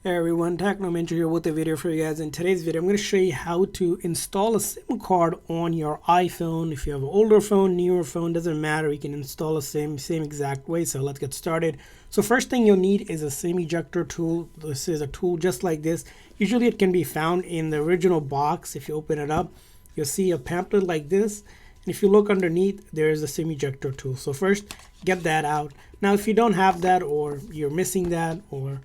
Hey everyone, Technomentary here with a video for you guys. In today's video, I'm going to show you how to install a SIM card on your iPhone. If you have an older phone, newer phone, doesn't matter. You can install a same exact way. So let's get started. So first thing you'll need is a SIM ejector tool. This is a tool just like this. Usually it can be found in the original box. If you open it up, you'll see a pamphlet like this. And if you look underneath, there is a SIM ejector tool. So first, get that out. Now, if you don't have that, or you're missing that, or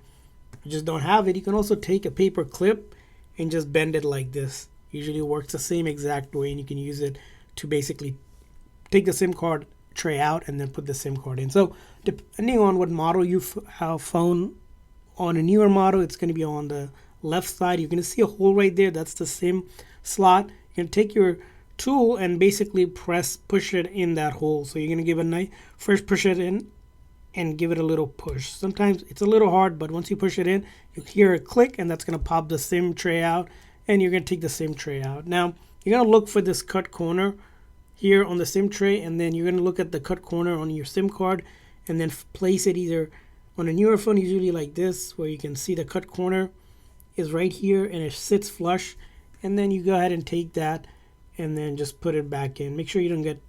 you just don't have it, you can also take a paper clip and just bend it like this. Usually works the same exact way, and you can use it to basically take the SIM card tray out and then put the SIM card in. So depending on what model you have phone, on a newer model, it's going to be on the left side. You're going to see a hole right there. That's the SIM slot. You're going to take your tool and basically push it in that hole. So you're going to give a nice, first push it in and give it a little push. Sometimes it's a little hard, but once you push it in, you'll hear a click, and that's going to pop the SIM tray out, and you're going to take the SIM tray out. Now, you're going to look for this cut corner here on the SIM tray, and then you're going to look at the cut corner on your SIM card, and then place it either on a newer phone, usually like this, where you can see the cut corner is right here, and it sits flush, and then you go ahead and take that, and then just put it back in. Make sure you don't get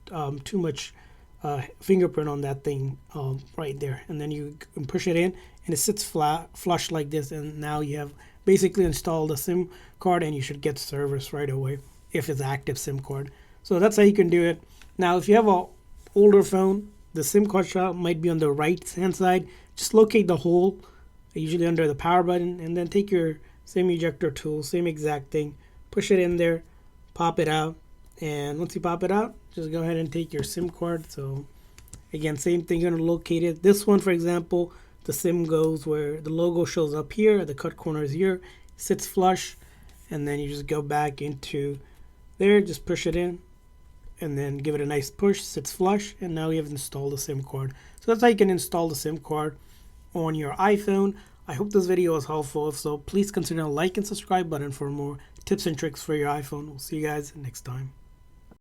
too much fingerprint on that thing right there, and then you can push it in and it sits flush like this, and now you have basically installed a SIM card, and you should get service right away if it's active SIM card. So that's how you can do it. Now if you have a older phone, the SIM card slot might be on the right hand side. Just locate the hole, usually under the power button, and then take your SIM ejector tool, same exact thing, push it in there, pop it out, and once you pop it out, just go ahead and take your SIM card. So again, same thing, you're going to locate it. This one, for example, the SIM goes where the logo shows up here, the cut corner is here, sits flush, and then you just go back into there, just push it in, and then give it a nice push, sits flush, and now you have installed the SIM card. So that's how you can install the SIM card on your iPhone. I hope this video was helpful. If so, please consider a like and subscribe button for more tips and tricks for your iPhone. We'll see you guys next time.